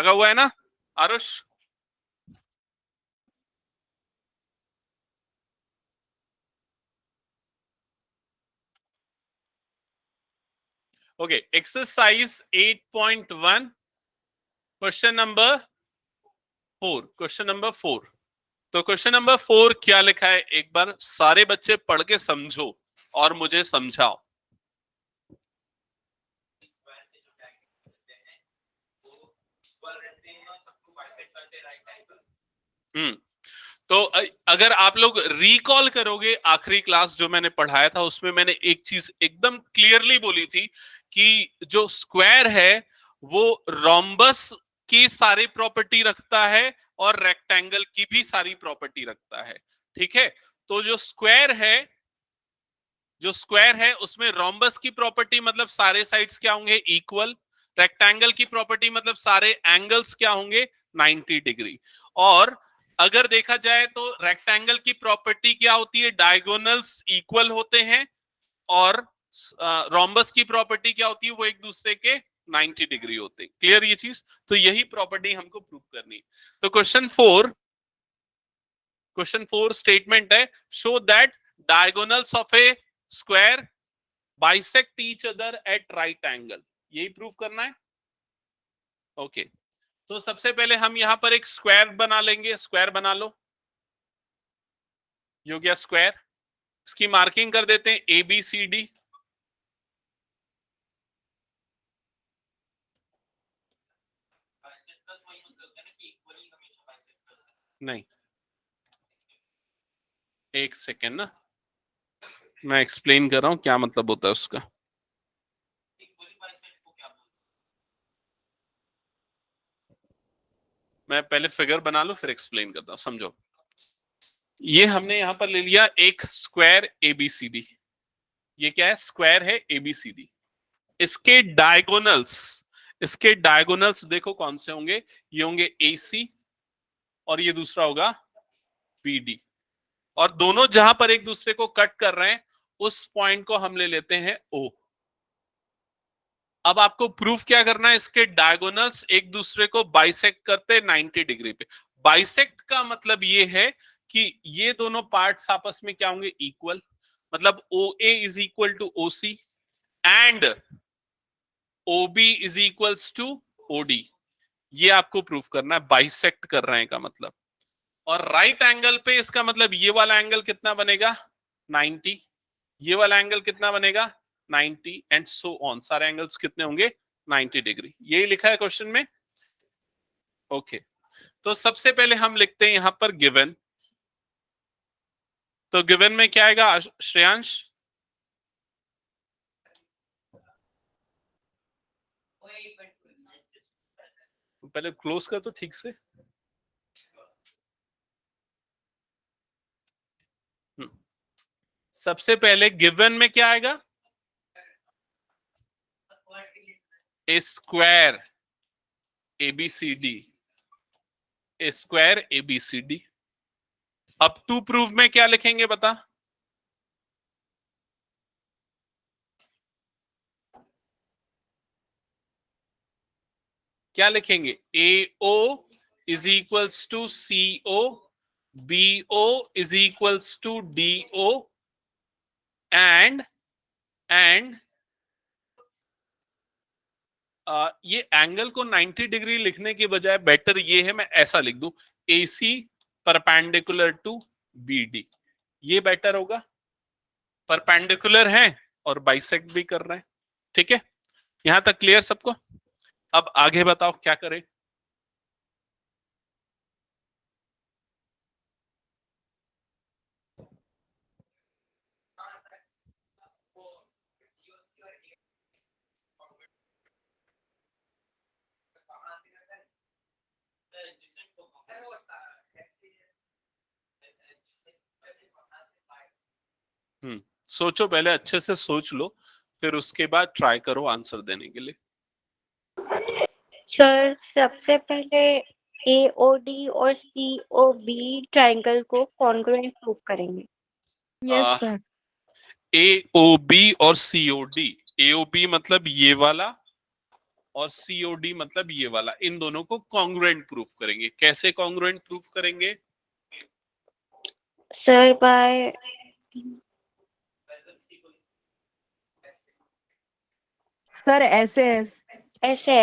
लगा हुआ है ना Aarush? Okay, exercise 8.1 question number 4। Question number 4, तो क्वेश्चन नंबर 4 क्या लिखा है एक बार सारे बच्चे पढ़ के समझो और मुझे समझाओ। तो अगर आप लोग रिकॉल करोगे आखिरी क्लास जो मैंने पढ़ाया था उसमें मैंने एक चीज एकदम क्लियरली बोली थी कि जो स्क्वायर है वो रोम्बस की सारी प्रॉपर्टी रखता है और रेक्टेंगल की भी सारी प्रॉपर्टी रखता है। ठीक है, तो जो स्क्वायर है उसमें रोम्बस की प्रॉपर्टी मतलब सारे साइड्स क्या होंगे, इक्वल। रेक्टेंगल की प्रॉपर्टी मतलब सारे एंगल्स क्या होंगे, 90 डिग्री। और अगर देखा जाए तो रेक्टेंगल की प्रॉपर्टी क्या होती है, डायगोनल्स इक्वल होते हैं। और रोम्बस की प्रॉपर्टी क्या होती है, वो एक दूसरे के 90 डिग्री होते हैं। क्लियर ये चीज? तो यही प्रॉपर्टी हमको प्रूव करनी है। तो क्वेश्चन 4 स्टेटमेंट है, show that diagonals of A square bisect each other at right angle. यही प्रूव करना है। ओके, तो सबसे पहले हम यहां पर एक स्क्वायर बना लेंगे। स्क्वायर बना लो, ये हो गया स्क्वायर। इसकी मार्किंग कर देते हैं ए बी सी डी। नहीं, एक सेकेंड ना, मैं एक्सप्लेन कर रहा हूं क्या मतलब होता है उसका। मैं पहले फिगर बना लूं फिर एक्सप्लेन करता हूं, समझो। ये हमने यहां पर ले लिया एक स्क्वायर एबीसीडी। ये क्या है, स्क्वायर है एबीसीडी। इसके डायगोनल्स, इसके डायगोनल्स देखो कौन से होंगे, ये होंगे एसी और ये दूसरा होगा बीडी। और दोनों जहां पर एक दूसरे को कट कर रहे हैं उस पॉइंट को हम ले लेते हैं ओ। अब आपको प्रूफ क्या करना है, इसके डायगोनल्स एक दूसरे को बाइसेक्ट करते 90 डिग्री पे। बाइसेक्ट का मतलब ये है कि ये दोनों पार्ट्स आपस में क्या होंगे, इक्वल। मतलब O A is equal to O C and O B is equals to O D. ये आपको प्रूफ करना है, बाइसेक्ट कर रहे हैं का मतलब। और राइट एंगल पे इसका मतलब ये वाला एंगल कितना बनेगा, 90। ये वाला एंगल कितना बनेगा, 90 एंड सो ऑन। सारे एंगल्स कितने होंगे, 90 डिग्री। यही लिखा है क्वेश्चन में। ओके, तो सबसे पहले हम लिखते हैं यहां पर गिवन। तो गिवन में क्या आएगा श्रेयांश? पहले क्लोज कर तो ठीक से। सबसे पहले गिवन में क्या आएगा, a square ABCD, a square ABCD. अब टू प्रूव में क्या लिखेंगे बता? क्या लिखेंगे, A O is equals to C O, B O is equals to D O and ये एंगल को 90 डिग्री लिखने के बजाय बेटर ये है मैं ऐसा लिख दूं, AC परपेंडिकुलर टू BD। ये बेटर होगा, परपेंडिकुलर है और बाइसेक्ट भी कर रहे हैं। ठीक है, यहां तक क्लियर सबको? अब आगे बताओ क्या करें। सोचो, पहले अच्छे से सोच लो फिर उसके बाद ट्राई करो आंसर देने के लिए। सर सबसे पहले AOD और COB ट्रायंगल को कॉन्ग्रुएंट प्रूव करेंगे। Yes sir. AOB और COD। AOB मतलब ये वाला और COD मतलब ये वाला, इन दोनों को कॉन्ग्रुएंट प्रूफ करेंगे। कैसे कॉन्ग्रुएंट प्रूफ करेंगे? सर बाय सर ऐसे ऐसे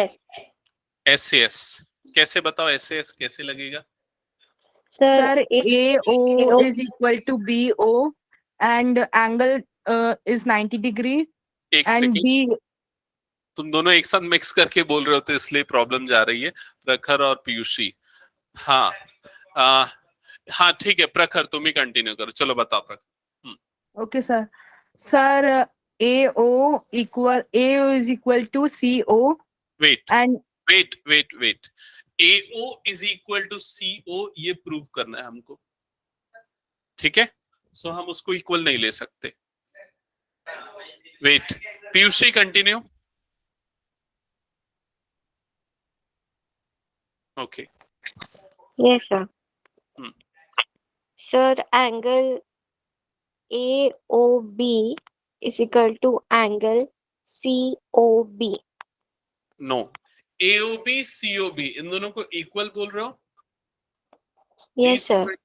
SAS कैसे बताओ, SAS कैसे लगेगा? Sir sir AO is equal to BO and angle is 90 degree एक and सेकेंड, B तुम दोनों एक साथ मिक्स करके बोल रहे होते इसलिए प्रॉब्लम जा रही है। प्रखर और पीयूषी, हाँ हाँ ठीक है, प्रखर तुम ही कंटिन्यू करो, चलो बताओ प्रखर। okay sir AO is equal to CO wait and wait wait wait, AO is equal to CO, ये प्रूव करना है हमको, ठीक है? सो हम उसको इक्वल नहीं ले सकते। Wait, Piyushi continue. Okay, yes sir. Hmm. Sir angle AOB is equal to angle COB। No, AOB COB इन दोनों को इक्वल बोल रहे हो? Yes sir.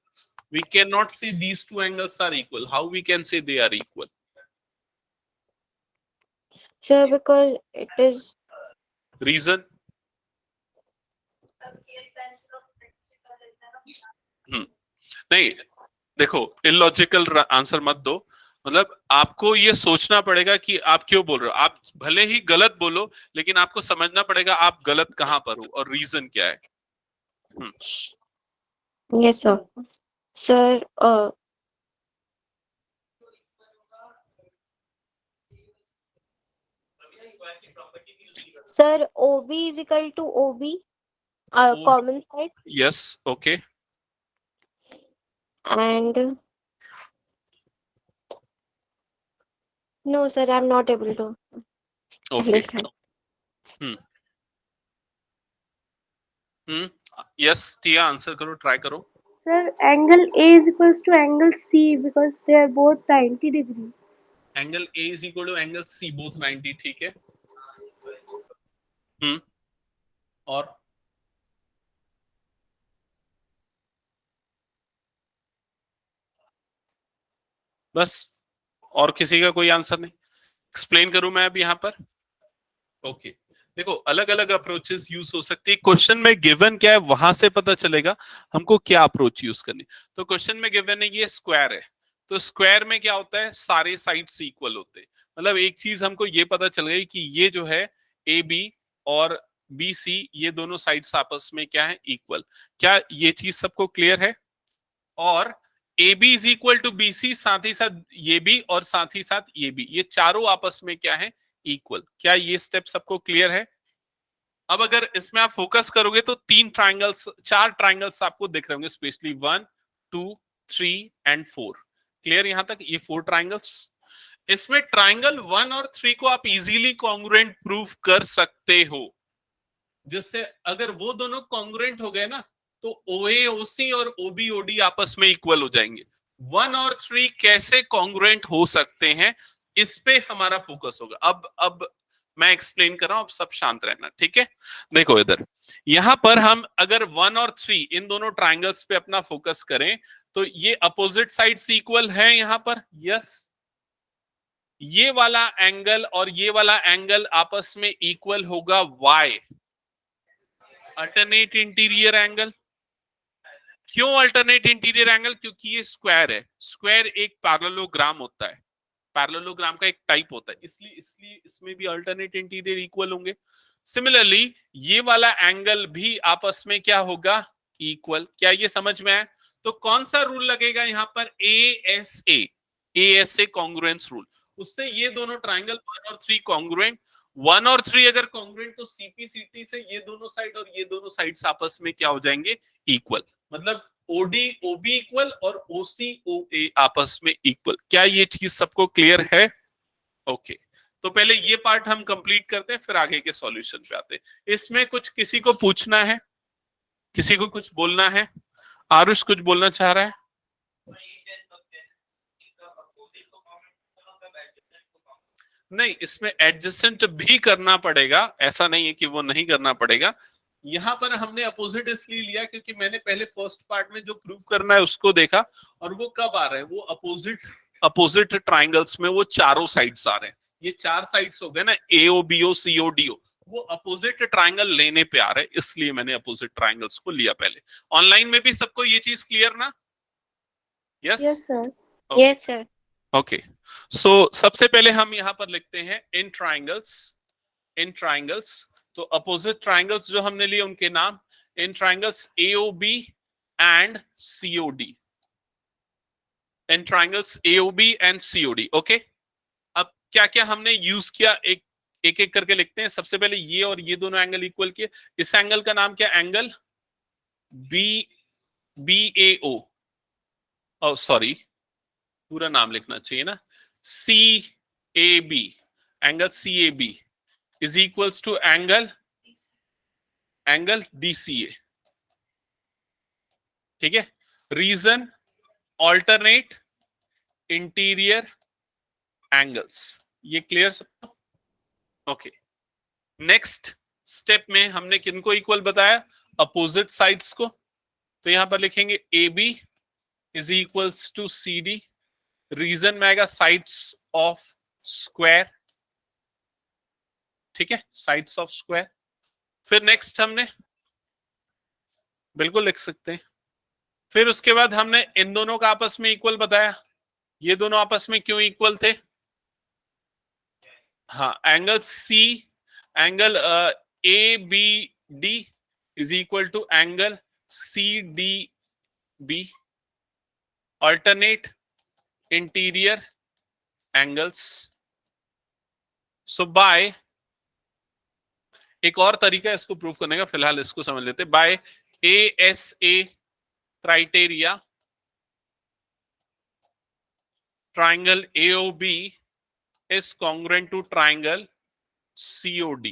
We cannot say these two angles are equal. How we can say they are equal? Sir, because it is Reason? नहीं, देखो illogical answer मत दो, मतलब आपको ये सोचना पड़ेगा कि आप क्यों बोल रहे हो। आप भले ही गलत बोलो, लेकिन आपको समझना पड़ेगा आप गलत कहां पर हो और रीजन क्या है। yes sir। Sir, sir OB is equal to OB, OB. common side, Yes, okay. and no sir, I'm not able to Okay. understand। Yes, Tiya answer करो, ट्राई करो। Sir, angle A is equals to angle C because they are both 90 degree. Angle A is equal to angle C, both 90, ठीक है। और बस, और किसी का कोई आंसर नहीं? एक्सप्लेन करूं मैं अब यहाँ पर? ओके देखो, अलग अलग अप्रोचेस यूज हो सकती है। क्वेश्चन में गिवन क्या है वहां से पता चलेगा हमको क्या अप्रोच यूज करनी। तो क्वेश्चन में गिवन है ये स्क्वायर है, तो स्क्वायर में क्या होता है, सारे साइड्स इक्वल होते हैं। मतलब एक चीज हमको ये पता चल गई कि ये जो है AB और BC, ये दोनों साइड्स आपस में क्या है, इक्वल। क्या ये चीज सबको क्लियर है? और AB is equal to BC, साथ ही साथ ये भी और साथ ही साथ ये भी, ये चारों आपस में क्या है, इक्वल। क्या ये स्टेप सबको क्लियर है? अब अगर इसमें आप फोकस करोगे तो चार ट्राइंगल्स आपको दिख रहे होंगे, स्पेशली 1 2 3 एंड 4। क्लियर यहां तक? ये 4 ट्राइंगल्स। इसमें ट्राइंगल 1 और 3 को आप इजीली कॉन्ग्रुएंट प्रूफ कर सकते हो, जिससे अगर वो दोनों कॉन्ग्रुएंट हो गए ना, तो OA OC और OB OD आपस में इक्वल हो जाएंगे। 1 और 3 कैसे कॉन्ग्रुएंट हो सकते हैं, इस पे हमारा फोकस होगा। अब मैं एक्सप्लेन कर रहा हूं, अब सब शांत रहना, ठीक है? देखो इधर, यहां पर हम अगर 1 और 3 इन दोनों ट्राइंगल्स पे अपना फोकस करें, तो ये अपोजिट साइड्स इक्वल है यहां पर। यस, ये वाला एंगल और ये वाला एंगल आपस में इक्वल होगा Y, अल्टरनेट इंटीरियर एंगल। क्यों अल्टरनेट इंटीरियर एंगल? क्योंकि ये स्क्वायर है। स्क्वायर एक पैरेललोग्राम होता है, पैरेललोग्राम का एक टाइप होता है, इसलिए इसमें भी अल्टरनेट इंटीरियर इक्वल होंगे। सिमिलरली ये वाला एंगल भी आपस में क्या होगा, इक्वल। क्या ये समझ में आया? तो कौन सा रूल लगेगा यहाँ पर? ASA congruence rule. उससे ये दोनों ट्राइंगल 1 और 3 कॉन्ग्रुएंट, 1 और 3 अगर कॉन्ग्रुएंट तो CP/CT से ये दोनों साइड और ये दोनों साइड्स आपस में क्या हो जाएंगे, इक्वल। मतलब OD OB इक्वल और OC OA आपस में इक्वल। क्या ये चीज सबको क्लियर है? ओके, तो पहले ये पार्ट हम कंप्लीट करते हैं, फिर आगे के सॉल्यूशन पे आते हैं। इसमें कुछ किसी को पूछना है, किसी को कुछ बोलना है? आरुष कुछ बोलना चाह रहा है? नहीं, इसमें एडजेसेंट भी करना पड़ेगा, ऐसा नहीं है कि वो नहीं करना पड़ेगा। यहाँ पर हमने अपोजिट इसलिए लिया क्योंकि मैंने पहले फर्स्ट पार्ट में जो प्रूव करना है उसको देखा, और वो कब आ रहा है, वो अपोजिट अपोजिट ट्राइंगल्स में वो चारों साइड्स आ रहे हैं। ये चार साइड्स हो गए ना, एओ बीओ सीओ डीओ, वो अपोजिट ट्राइंगल लेने पे आ रहे हैं, इसलिए मैंने अपोजिट ट्राइंगल्स को लिया पहले। ऑनलाइन में भी सबको ये चीज क्लियर ना? Yes Yes, sir. Yes, sir. Okay. So सबसे पहले हम यहाँ पर लिखते हैं इन ट्राइंगल्स, तो अपोजिट ट्राइंगल्स जो हमने लिए उनके नाम, in triangles AOB and COD, in triangles AOB and COD. Okay, अब क्या क्या हमने यूज किया, एक एक करके लिखते हैं। सबसे पहले ये और ये दोनों एंगल इक्वल किए। इस एंगल का नाम क्या, angle B B A O, sorry पूरा नाम लिखना चाहिए ना, C A B, angle C A B is equals to angle DCA। ठीक है, रीजन ऑल्टरनेट इंटीरियर एंगल्स, ये क्लियर सबको? ओके, नेक्स्ट स्टेप में हमने किनको इक्वल बताया, अपोजिट साइड्स को। तो यहां पर लिखेंगे A B is equals to C D, reason में आएगा साइड्स ऑफ स्क्वायर। ठीक है, साइड्स ऑफ स्क्वायर। फिर नेक्स्ट हमने बिल्कुल लिख सकते हैं, फिर उसके बाद हमने इन दोनों का आपस में इक्वल बताया। ये दोनों आपस में क्यों इक्वल थे? हाँ, angle C, angle A B D is equal to angle C D B, alternate interior angles. So by, एक और तरीका है इसको प्रूव करने का, फिलहाल इसको समझ लेते। By ASA criteria, triangle AOB is congruent to triangle COD।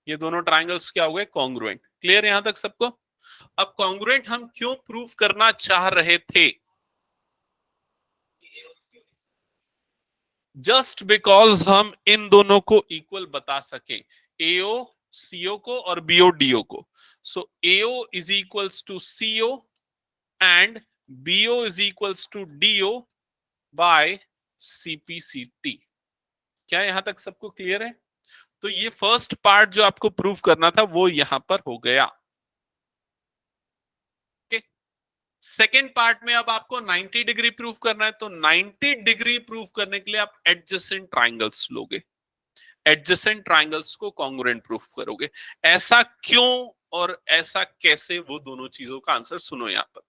ये दोनों ट्राइंगल्स क्या हो गए, कॉन्ग्रुएंट। क्लियर यहां तक सबको? अब कॉन्ग्रुएंट हम क्यों प्रूव करना चाह रहे थे? जस्ट बिकॉज हम इन दोनों को इक्वल बता सके, AO CO को और BO DO को। So AO is equals to CO and BO is equals to DO by CPCT। क्या यहां तक सबको क्लियर है? तो ये फर्स्ट पार्ट जो आपको प्रूव करना था वो यहां पर हो गया। सेकेंड पार्ट में अब आपको 90 डिग्री प्रूव करना है, तो 90 डिग्री प्रूव करने के लिए आप एडजेसेंट ट्राइंगल्स लोगे, एडजेसेंट ट्राइंगल्स को कॉन्ग्रुएंट प्रूफ करोगे। ऐसा क्यों और ऐसा कैसे, वो दोनों चीजों का आंसर सुनो यहां पर।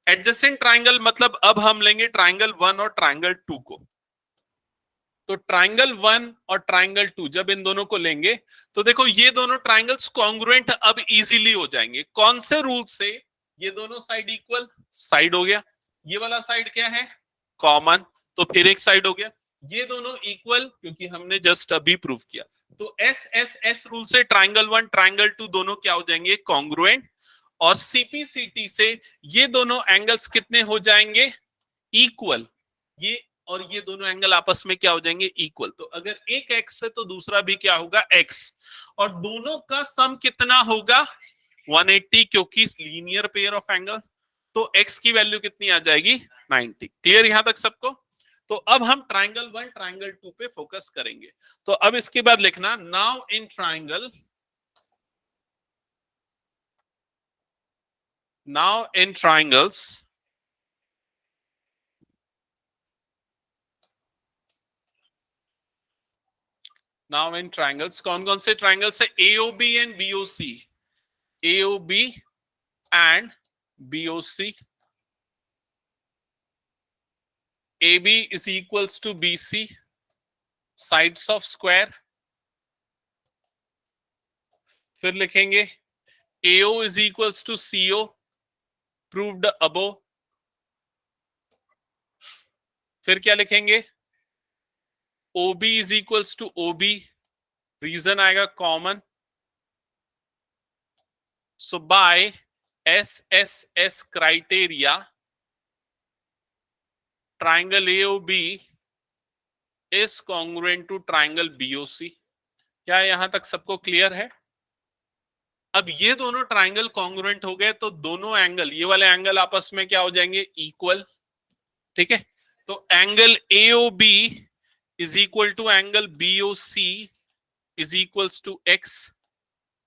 एडजेसेंट ट्राइंगल मतलब अब हम लेंगे ट्राइंगल 1 और ट्राइंगल 2 को। तो ट्राइंगल 1 और ट्राइंगल 2 जब इन दोनों को लेंगे तो देखो ये दोनों ट्राइंगल्स कॉन्ग्रुएंट अब इजीली हो जाएंगे। कौन से रूल से? ये दोनों साइड इक्वल साइड हो गया, ये वाला साइड क्या है, कॉमन, तो फिर एक साइड हो गया। ये दोनों इक्वल क्योंकि हमने जस्ट अभी प्रूव किया, तो SSS रूल से ट्राइंगल 1 ट्राइंगल 2 दोनों क्या हो जाएंगे, कॉन्ग्रुएंट। और CPCT से ये दोनों एंगल्स कितने हो जाएंगे, इक्वल। ये और ये दोनों एंगल आपस में क्या हो जाएंगे, इक्वल। तो अगर एक x है तो दूसरा भी क्या होगा, x, और दोनों का सम कितना होगा, 180, क्योंकि लीनियर पेयर ऑफ एंगल। तो x की वैल्यू कितनी आ जाएगी, 90। क्लियर यहां तक सबको? तो अब हम ट्राइंगल 1 ट्राइंगल 2 पे फोकस करेंगे। तो अब इसके बाद लिखना, now in triangles now in triangles, कौन कौन से ट्राइंगल्स है, AOB and BOC, AOB and BOC। AB is equals to BC, sides of square। फिर लिखेंगे AO is equals to CO, proved above। फिर क्या लिखेंगे, OB is equals to OB, reason आएगा common. So by SSS criteria, triangle AOB is congruent to triangle BOC. क्या यहां तक सबको क्लियर है? अब ये दोनों ट्राइंगल कॉन्ग्रुएंट हो गए तो दोनों एंगल, ये वाले एंगल आपस में क्या हो जाएंगे? इक्वल। ठीक है, तो angle AOB is equal to angle BOC is equals to x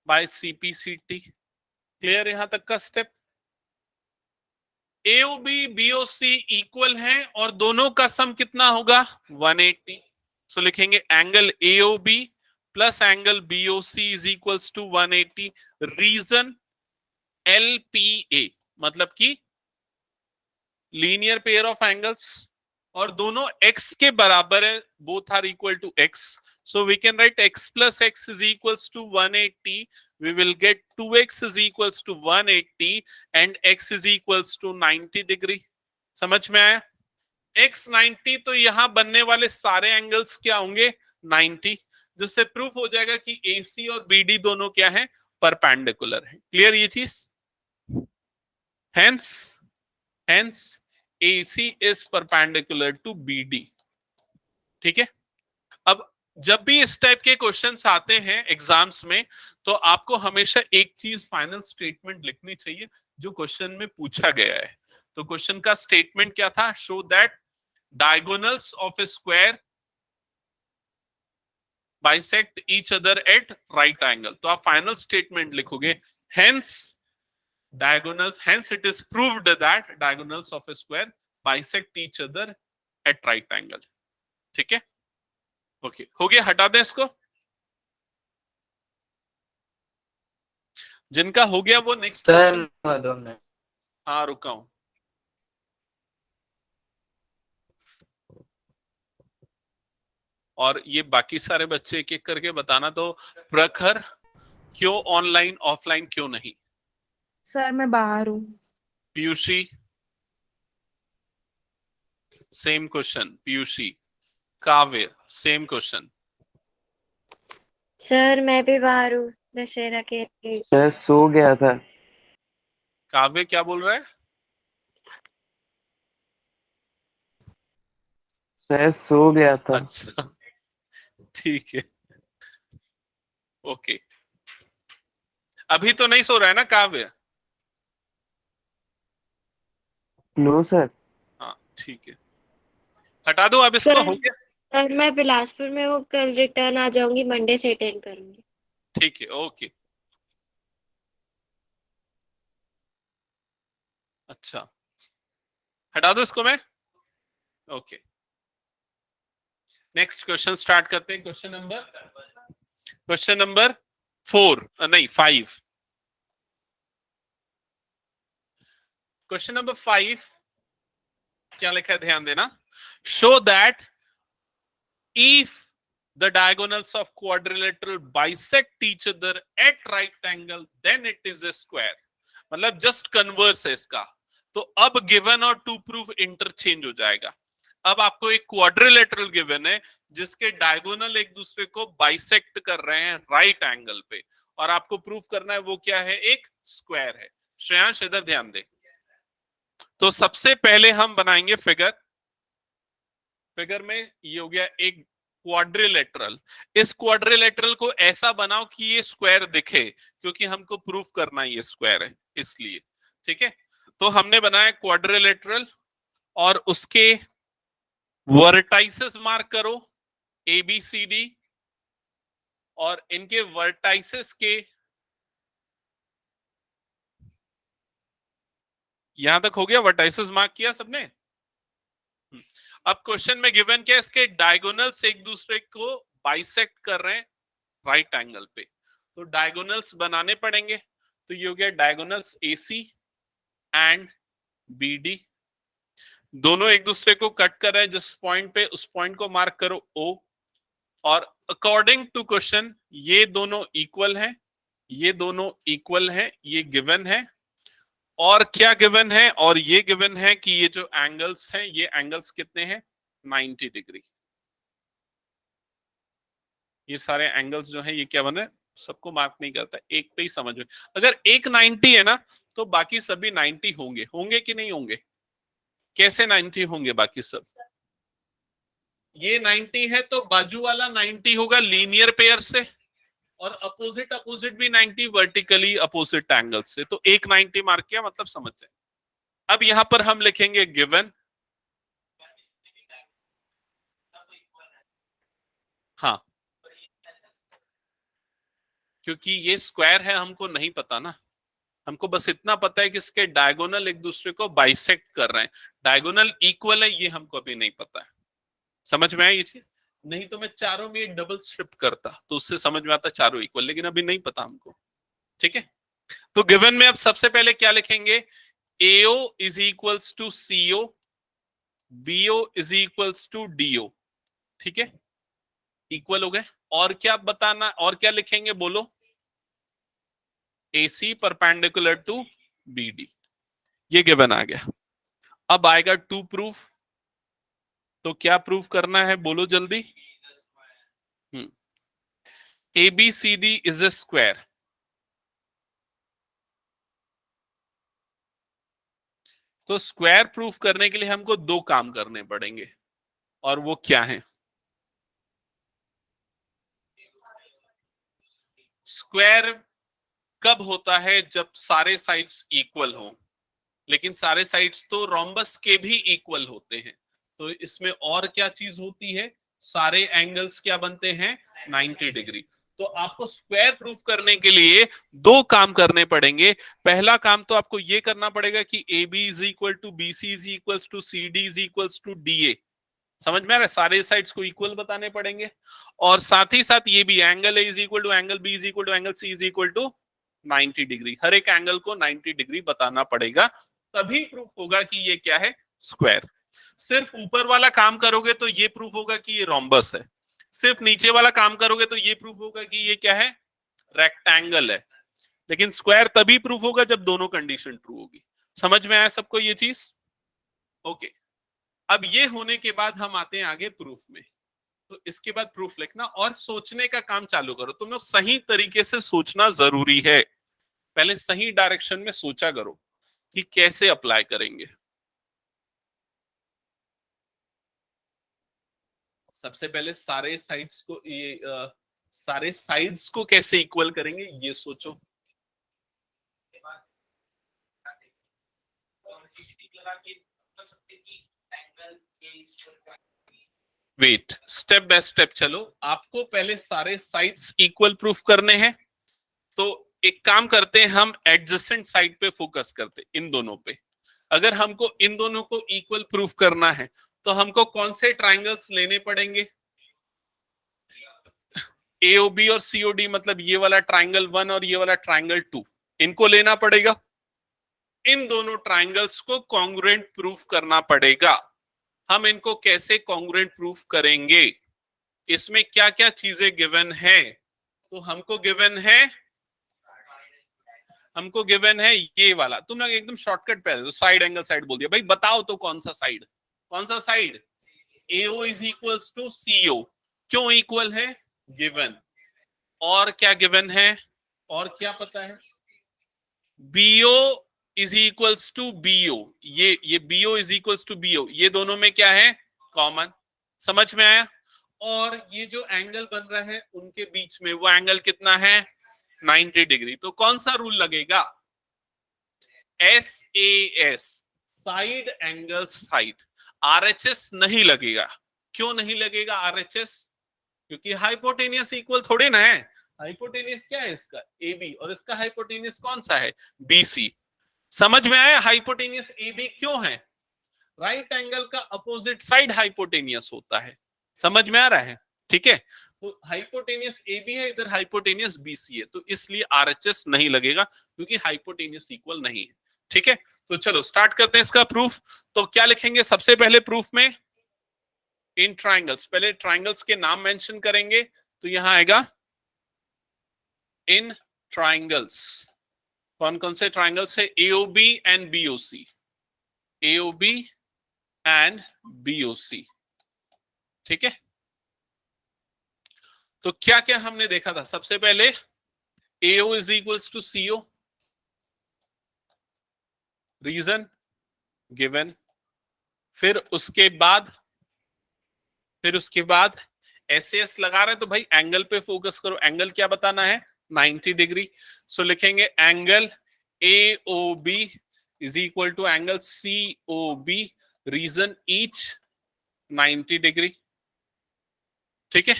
by CPCT। Clear यहां तक का स्टेप? AOB BOC इक्वल है और दोनों का सम कितना होगा? 180। सो लिखेंगे angle AOB plus angle BOC is equals to 180। Reason LPA मतलब कि लीनियर पेयर ऑफ एंगल्स, और दोनों x के बराबर है, both are equal to x, so we can write x plus x is equals to 180. We will get 2x is equals to 180 and x is equals to 90 degree. समझ में आया? x 90, तो यहां बनने वाले सारे एंगल्स क्या होंगे? 90, जिससे प्रूफ हो जाएगा कि AC और BD दोनों क्या है? परपेंडिकुलर है। क्लियर ये चीज? hence AC is perpendicular to BD। ठीक है, अब जब भी इस टाइप के क्वेश्चंस आते हैं एग्जाम्स में, तो आपको हमेशा एक चीज फाइनल स्टेटमेंट लिखनी चाहिए जो क्वेश्चन में पूछा गया है। तो क्वेश्चन का स्टेटमेंट क्या था? Show that diagonals of A square bisect each other at right angle. तो आप फाइनल स्टेटमेंट लिखोगे hence it is proved that diagonals of a square bisect each other at right angle। ठीक है, okay, हो गया, हटा दें इसको। जिनका हो गया वो नेक्स्ट क्वेश्चन। हाँ रुका हूं। और ये बाकी सारे बच्चे एक एक करके बताना। तो प्रखर, क्यों ऑनलाइन ऑफलाइन क्यों नहीं? सर मैं बाहर हूँ। Piyushi same question. Piyushi. Kavya same question. Sir मैं भी बाहर हूँ दशहरा के लिए। सर सो गया था। काव्य क्या बोल रहा है? सर सो गया था। अच्छा ठीक है, ओके। अभी तो नहीं सो रहा है ना काव्य? No sir. हाँ ठीक है, हटा दो अब इसको। सर, हो गया? सर मैं बिलासपुर में हूँ, कल रिटर्न आ जाऊंगी, मंडे से अटेंड करूंगी। ठीक है, ओके। अच्छा, हटा दो इसको मैं। ओके, नेक्स्ट क्वेश्चन स्टार्ट करते हैं। क्वेश्चन नंबर 4 नहीं 5। क्वेश्चन नंबर 5 क्या लिखा है ध्यान देना। Show that if the diagonals of quadrilateral bisect each other at right angle then it is a square। मतलब जस्ट कन्वर्स है इसका। तो अब गिवन और टू प्रूफ इंटरचेंज हो जाएगा। अब आपको एक क्वाड्रिलेटरल गिवन है जिसके डायगोनल एक दूसरे को बाइसेक्ट कर रहे हैं राइट एंगल पे, और आपको प्रूफ करना है वो क्या है? एक स्क्वायर है। श्रेयांश इधर ध्यान दे। तो सबसे पहले हम बनाएंगे फिगर में ये हो गया एक क्वाड्रिलेटरल। इस क्वाड्रिलेटरल को ऐसा बनाओ कि ये स्क्वायर दिखे, क्योंकि हमको प्रूफ करना है ये स्क्वायर है इसलिए। ठीक है, तो हमने बनाया क्वाड्रिलेटरल और उसके वर्टाइसेस मार्क करो ABCD, और इनके वर्टाइसेस के यहां तक हो गया। वर्टाइसेस मार्क किया सबने? अब क्वेश्चन में गिवन क्या है? इसके डायगोनल्स एक दूसरे को बाइसेक्ट कर रहे हैं राइट एंगल पे, तो डायगोनल्स बनाने पड़ेंगे। तो ये हो गया डायगोनल्स AC एंड BD, दोनों एक दूसरे को कट कर रहे हैं जिस पॉइंट पे, उस पॉइंट को मार्क करो O। और अकॉर्डिंग टू क्वेश्चन ये दोनों इक्वल हैं, ये दोनों इक्वल हैं, ये गिवन है। और क्या गिवन है? और ये गिवन है कि ये जो एंगल्स हैं, ये एंगल्स कितने हैं? 90 डिग्री। ये सारे एंगल्स जो हैं ये क्या बने? सबको मार्क नहीं करता, एक पे ही समझ में। अगर एक 90 है ना तो बाकी सभी 90 होंगे कि नहीं होंगे? कैसे 90 होंगे बाकी सब? ये 90 है तो बाजू वाला 90 होगा लीनियर पेयर से, और अपोजिट अपोजिट भी 90 वर्टिकली अपोजिट एंगल से, तो एक 90 मार्क किया, मतलब समझ जाए। अब यहां पर हम लिखेंगे गिवन, हाँ क्योंकि ये स्क्वायर है हमको नहीं पता ना, हमको बस इतना पता है कि इसके डायगोनल एक दूसरे को बाइसेक्ट कर रहे हैं, डायगोनल इक्वल है ये हमको अभी नहीं पता है। समझ में आया ये चीज? नहीं तो मैं चारों में एक डबल स्ट्रिप करता तो उससे समझ में आता चारों इक्वल, लेकिन अभी नहीं पता हमको। ठीक है, तो गिवन में अब सबसे पहले क्या लिखेंगे, AO is equals to CO, BO is equals to DO। ठीक है, इक्वल हो गए। और क्या बताना, और क्या लिखेंगे बोलो, AC परपेंडिकुलर टू BD, ये गिवन आ गया। अब आएगा टू प्रूफ, तो क्या प्रूफ करना है बोलो जल्दी। ABCD इज अ स्क्वायर, तो स्क्वायर प्रूफ करने के लिए हमको दो काम करने पड़ेंगे, और वो क्या है, स्क्वायर कब होता है, जब सारे साइड्स इक्वल हो, लेकिन सारे साइड्स तो रोम्बस के भी इक्वल होते हैं, तो इसमें और क्या चीज होती है, सारे एंगल्स क्या बनते हैं 90 डिग्री। तो आपको स्क्वायर प्रूफ करने के लिए दो काम करने पड़ेंगे। पहला काम तो आपको ये करना पड़ेगा कि AB is equal to BC is equal to CD is equal to DA, समझ में आ रहा है, सारे साइड्स को इक्वल बताने पड़ेंगे। और साथ ही साथ ये भी angle A is equal to angle B is equal to angle C is equal to 90 degree, हर एक एंगल को 90 डिग्री बताना पड़ेगा, तभी प्रूफ होगा कि ये क्या है, स्क्वायर। सिर्फ ऊपर वाला काम करोगे तो ये प्रूफ होगा कि ये रोम्बस है, सिर्फ नीचे वाला काम करोगे तो ये प्रूफ होगा कि ये क्या है, रेक्टेंगल है। लेकिन स्क्वायर तभी प्रूफ होगा जब दोनों कंडीशन ट्रू होगी। समझ में आया सबको ये चीज? ओके, अब ये होने के बाद हम आते हैं आगे प्रूफ में। तो इसके बाद प्रूफ लिखना और सोचने का काम चालू करो। तुम लोग सही तरीके से सोचना जरूरी है, पहले सही डायरेक्शन में सोचा करो कि कैसे अप्लाई करेंगे। सबसे पहले सारे साइड्स को सारे साइड्स को कैसे इक्वल करेंगे ये सोचो। वेट, स्टेप बाय स्टेप चलो। आपको पहले सारे साइड्स इक्वल प्रूफ करने हैं, तो एक काम करते हैं, हम एडजेसेंट साइड पे फोकस करते, इन दोनों पे। अगर हमको इन दोनों को इक्वल प्रूफ करना है तो हमको कौन से ट्राइंगल्स लेने पड़ेंगे, AOB और COD, मतलब ये वाला ट्राइंगल 1 और ये वाला ट्राइंगल 2, इनको लेना पड़ेगा। इन दोनों ट्राइंगल्स को कॉन्ग्रुएंट प्रूफ करना पड़ेगा। हम इनको कैसे कॉन्ग्रुएंट प्रूफ करेंगे, इसमें क्या क्या चीजें गिवन है, तो हमको गिवन है ये वाला। तुम लोग एकदम शॉर्टकट पे तो साइड एंगल साइड बोल दिया, भाई बताओ तो कौन सा side, AO is equal to CO, क्यों इक्वल है, गिवन। और क्या गिवन है, और क्या पता है, BO is equals to BO, ये BO is equals to BO, ये दोनों में क्या है, कॉमन। समझ में आया? और ये जो एंगल बन रहा है उनके बीच में, वो एंगल कितना है, 90 डिग्री। तो कौन सा रूल लगेगा, SAS, side angle side. RHS नहीं लगेगा। क्यों नहीं लगेगा RHS, क्योंकि हाइपोटेनियस इक्वल थोड़े ना है। हाइपोटेनियस क्या है इसका, AB, और इसका हाइपोटेनियस कौन सा है, BC। समझ में आया, हाइपोटेनियस AB क्यों है, राइट एंगल का अपोजिट साइड हाइपोटेनियस होता है। समझ में आ रहा है? ठीक है, तो हाइपोटेनियस AB है, इधर हाइपोटेनियस BC है, तो इसलिए RHS नहीं लगेगा, क्योंकि हाइपोटेनियस इक्वल नहीं है। ठीक है, तो चलो स्टार्ट करते हैं इसका प्रूफ। तो क्या लिखेंगे सबसे पहले प्रूफ में, इन ट्राइंगल्स, पहले ट्राइंगल्स के नाम मेंशन करेंगे, तो यहां आएगा इन ट्राइंगल्स। कौन कौन से ट्राइंगल्स है, AOB and BOC, AOB and BOC। ठीक है, तो क्या क्या हमने देखा था, सबसे पहले AO is equals to CO, reason given. फिर उसके बाद फिर उसके बाद एस लगा रहे हैं तो भाई एंगल पे फोकस करो। एंगल क्या बताना है? 90 डिग्री। सो लिखेंगे angle A O B is equal to angle C O B, reason each 90 degree. ठीक है।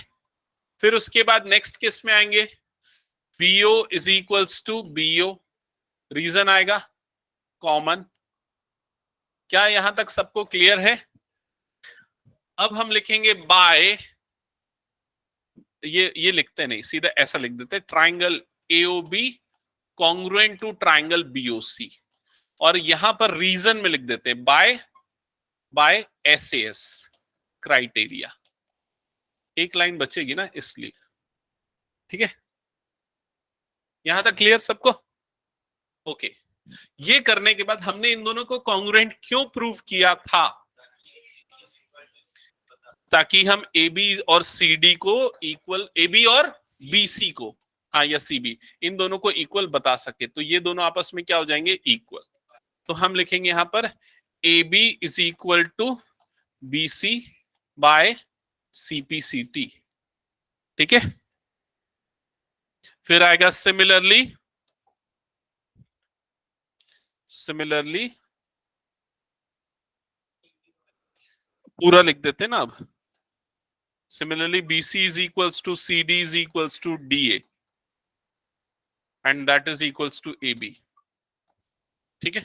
फिर उसके बाद नेक्स्ट किस में आएंगे? BO is equals to BO, reason आएगा कॉमन। क्या यहां तक सबको क्लियर है? अब हम लिखेंगे बाय, ये लिखते नहीं, सीधा ऐसा लिख देते, triangle AOB congruent to triangle BOC, और यहां पर रीजन में लिख देते हैं बाय एसएस क्राइटेरिया। एक लाइन बचेगी ना इसलिए। ठीक है, यहां तक क्लियर सबको? ओके। ये करने के बाद हमने इन दोनों को कॉन्ग्रुएंट क्यों प्रूव किया था? ताकि हम ए बी और सी डी को इक्वल, ए बी और बी सी को, हाँ, या सी बी, इन दोनों को इक्वल बता सके। तो ये दोनों आपस में क्या हो जाएंगे? इक्वल। तो हम लिखेंगे यहां पर A B is equal to B C by C P C T. ठीक है। फिर आएगा सिमिलरली पूरा लिख देते हैं ना अब। Similarly BC is equals to CD is equals to DA and that is equals to AB। ठीक है।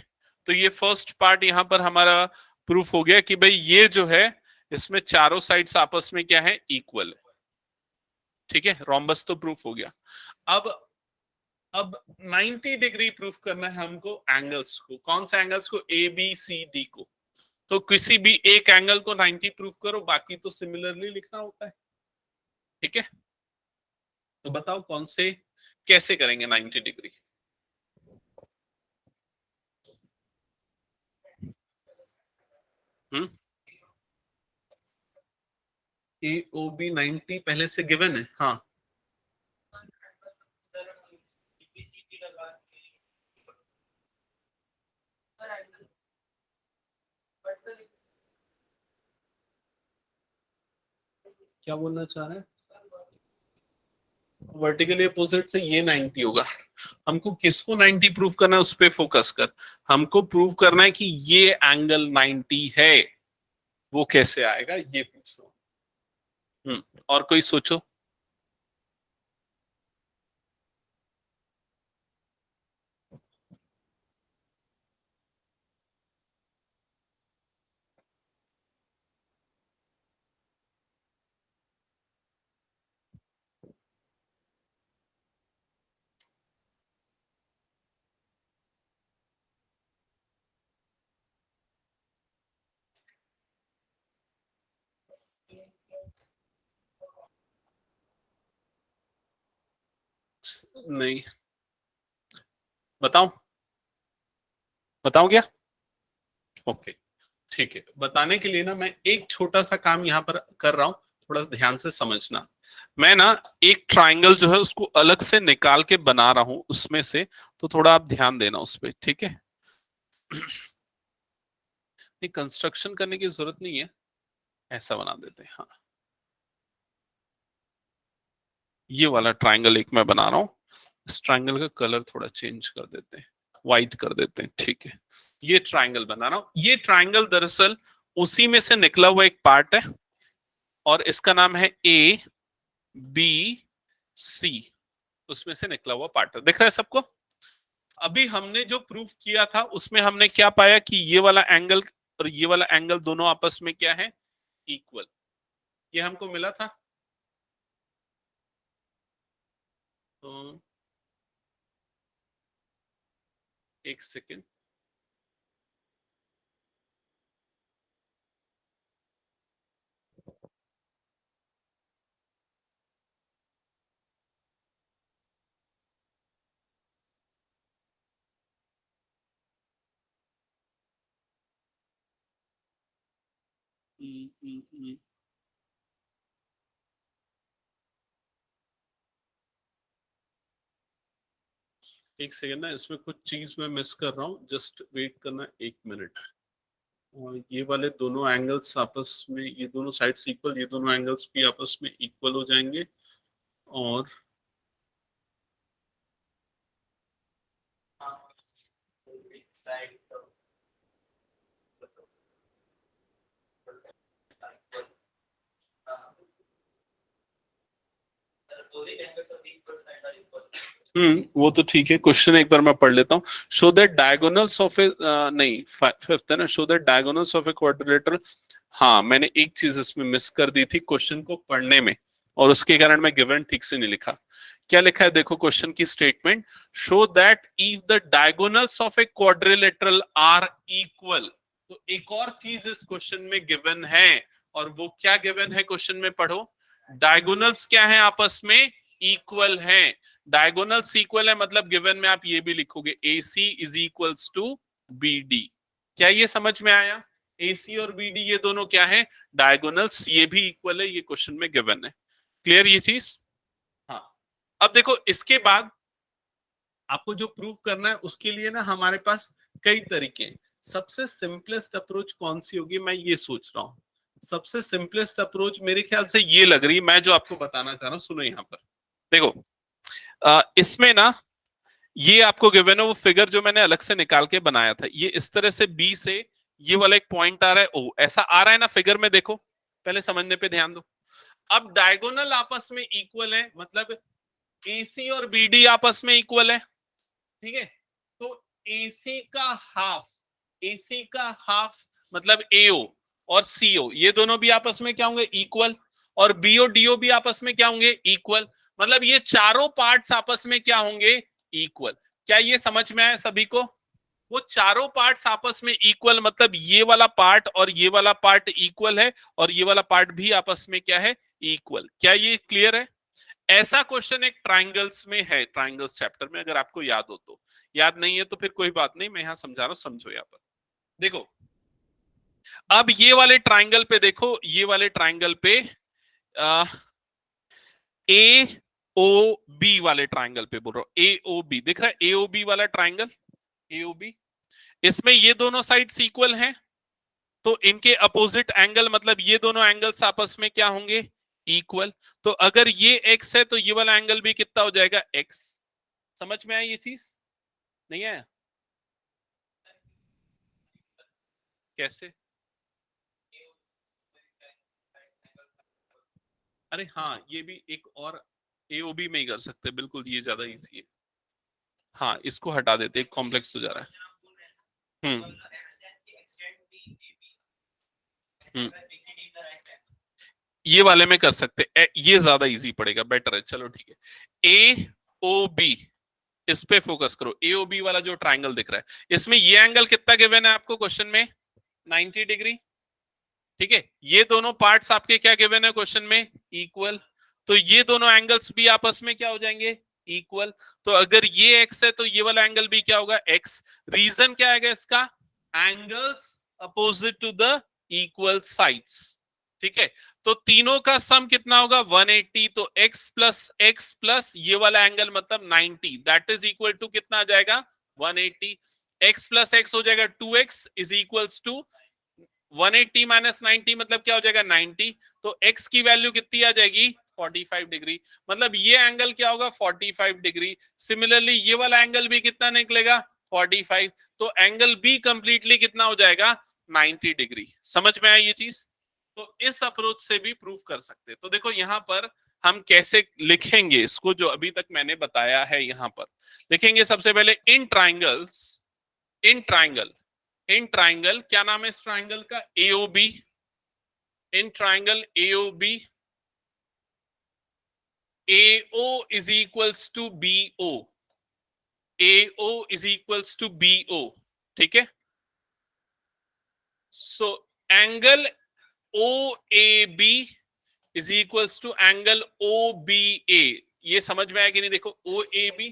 तो ये फर्स्ट पार्ट यहां पर हमारा प्रूफ हो गया कि भाई ये जो है इसमें चारों साइड्स आपस में क्या है? इक्वल है। ठीक है, रोम्बस तो प्रूफ हो गया। अब 90 डिग्री प्रूफ करना है हमको एंगल्स को। कौन सा एंगल्स को? ए बी सी डी को। तो किसी भी एक एंगल को 90 प्रूफ करो, बाकी तो सिमिलरली लिखना होता है। ठीक है, तो बताओ कौन से, कैसे करेंगे 90 डिग्री? ए ओ बी 90 पहले से गिवन है। हाँ, क्या बोलना चाह रहे हैं? वर्टिकली अपोजिट से ये 90 होगा। हमको किसको 90 प्रूव करना है? उस पर फोकस कर। हमको प्रूव करना है कि ये एंगल 90 है। वो कैसे आएगा ये पूछो। और कोई सोचो। नहीं, बताओ क्या? ओके, ठीक है। बताने के लिए ना मैं एक छोटा सा काम यहाँ पर कर रहा हूं, थोड़ा सा ध्यान से समझना। मैं ना एक ट्राइंगल जो है उसको अलग से निकाल के बना रहा हूं उसमें से, तो थोड़ा आप ध्यान देना उस पर। ठीक है, नहीं कंस्ट्रक्शन करने की जरूरत नहीं है, ऐसा बना देते हैं। हाँ, ये वाला ट्राइंगल एक मैं बना रहा हूं, इस ट्राइंगल का कलर थोड़ा चेंज कर देते हैं, व्हाइट कर देते हैं। ठीक है, ये ट्राइंगल बना रहा हूं। ये ट्राइंगल दरअसल उसी में से निकला हुआ एक पार्ट है, और इसका नाम है ए बी सी, उसमें से निकला हुआ पार्ट है। दिख रहा है सबको? अभी हमने जो प्रूफ किया था उसमें हमने क्या पाया कि ये वाला एंगल और ये वाला एंगल दोनों आपस में क्या है? इक्वल। ये हमको मिला था। तो एक सेकेंड, एक सेकेंड ना, इसमें कुछ चीज मैं मिस कर रहा हूं, जस्ट वेट करना 1 मिनट। और ये वाले दोनों एंगल्स आपस में, ये दोनों साइड्स इक्वल, ये दोनों एंगल्स भी आपस में इक्वल हो जाएंगे। और वो तो ठीक है, क्वेश्चन एक बार मैं पढ़ लेता हूँ। शो दैट डायगोनल्स ऑफ ए, नहीं फिफ्थ है ना, show that diagonals of a quadrilateral. हाँ, मैंने एक चीज इसमें मिस कर दी थी क्वेश्चन को पढ़ने में, और उसके कारण मैं गिवन ठीक से नहीं लिखा। क्या लिखा है देखो क्वेश्चन की statement, show that if the diagonals of a quadrilateral are equal. तो एक और चीज इस क्वेश्चन में गिवन है, और वो क्या गिवन है क्वेश्चन में पढ़ो। डायगोनल्स क्या है आपस में, इक्वल हैं। डायगोनल्स इक्वल है मतलब गिवन में आप ये भी लिखोगे AC is equals to BD। क्या ये समझ में आया? AC और BD ये दोनों क्या है, डायगोनल्स, ये भी इक्वल है, ये क्वेश्चन में गिवन है। क्लियर ये चीज? हाँ। अब देखो इसके बाद आपको जो प्रूव करना है उसके लिए ना हमारे पास कई तरीके हैं। सबसे सिंपलेस्ट अप्रोच कौन सी होगी, मैं ये सोच रहा हूं। सबसे सिंपलेस्ट अप्रोच मेरे ख्याल से ये लग रही है, मैं जो आपको बताना चाह रहा हूं, सुनो यहां पर देखो। इसमें ना ये आपको गिवन है वो फिगर जो मैंने अलग से निकाल के बनाया था। ये इस तरह से B से ये वाला एक पॉइंट आ रहा है O, ऐसा आ रहा है ना फिगर में, देखो पहले समझने पे ध्यान दो। अब डायगोनल आपस में इक्वल है, मतलब AC और BD आपस में इक्वल है, ठीक है। तो AC का हाफ मतलब AO और CO, ये दोनों भी आपस में क्या होंगे, इक्वल। और BO DO भी आपस में क्या होंगे, इक्वल। मतलब ये चारों पार्ट्स आपस में क्या होंगे, इक्वल। क्या ये समझ में आया सभी को? वो चारों पार्ट्स आपस में इक्वल, मतलब ये वाला पार्ट और ये वाला पार्ट इक्वल है, और ये वाला पार्ट भी आपस में क्या है, इक्वल। क्या ये क्लियर है? ऐसा क्वेश्चन एक ट्राइंगल्स में है, ट्राइंगल्स चैप्टर में, अगर आपको याद हो तो। याद नहीं है तो फिर कोई बात नहीं, मैं यहां समझा रहा हूं, समझो। यहां पर देखो, अब ये वाले ट्राइंगल पे देखो, ये वाले ट्राइंगल पे AOB वाले ट्राइंगल पे बोल रहा हूं, AOB दिख रहा है, AOB वाला ट्राइंगल, AOB। इसमें ये दोनों साइड्स इक्वल हैं, तो इनके अपोजिट एंगल, मतलब ये दोनों एंगल्स आपस में क्या होंगे, इक्वल। तो अगर ये x है तो ये वाला एंगल भी कितना हो जाएगा, x। समझ में आया ये चीज? नहीं आया? कैसे? अरे हाँ, ये भी एक और AOB में ही कर सकते हैं, बिल्कुल ये ज्यादा इजी है। हाँ, इसको हटा देते, एक कॉम्प्लेक्स हो जा रहा है। ये वाले में कर सकते, ये ज्यादा इजी पड़ेगा, बेटर है। चलो ठीक है, AOB, इस पे फोकस करो। AOB वाला जो ट्राइंगल दिख रहा है, इसमें ये एंगल कितना गिवन है आपको क्वेश्चन में, 90 डिग्री, ठीक है। ये दोनों पार्ट्स आपके क्या गिवन है क्वेश्चन में, इक्वल। तो ये दोनों एंगल्स भी आपस में क्या हो जाएंगे, इक्वल। तो अगर ये x है तो ये वाला एंगल भी क्या होगा, x। रीजन क्या आएगा इसका, angles opposite to the equal sides, ठीक है। तो तीनों का सम कितना होगा, 180। तो x प्लस ये वाला एंगल मतलब 90, दैट इज इक्वल टू कितना आ जाएगा, 180। x प्लस x हो जाएगा 2x is equals to 180 minus 90, मतलब क्या हो जाएगा, 90। तो x की वैल्यू कितनी आ जाएगी, 45 डिग्री। मतलब ये एंगल क्या होगा, 45 डिग्री। सिमिलरली ये वाला एंगल भी कितना निकलेगा, 45। तो एंगल बी कंप्लीटली कितना हो जाएगा, 90 डिग्री। समझ में आया ये चीज? तो इस अप्रोच से भी प्रूफ कर सकते हैं। तो देखो यहां पर हम कैसे लिखेंगे इसको, जो अभी तक मैंने बताया है। यहां पर लिखेंगे सबसे पहले इन ट्राइंगल क्या नाम है इस ट्राइंगल का, AOB। In triangle AOB, AO is equals to BO, AO is equals to BO, ठीक है। So angle OAB is equals to angle OBA। ये समझ में आया कि नहीं? देखो OAB,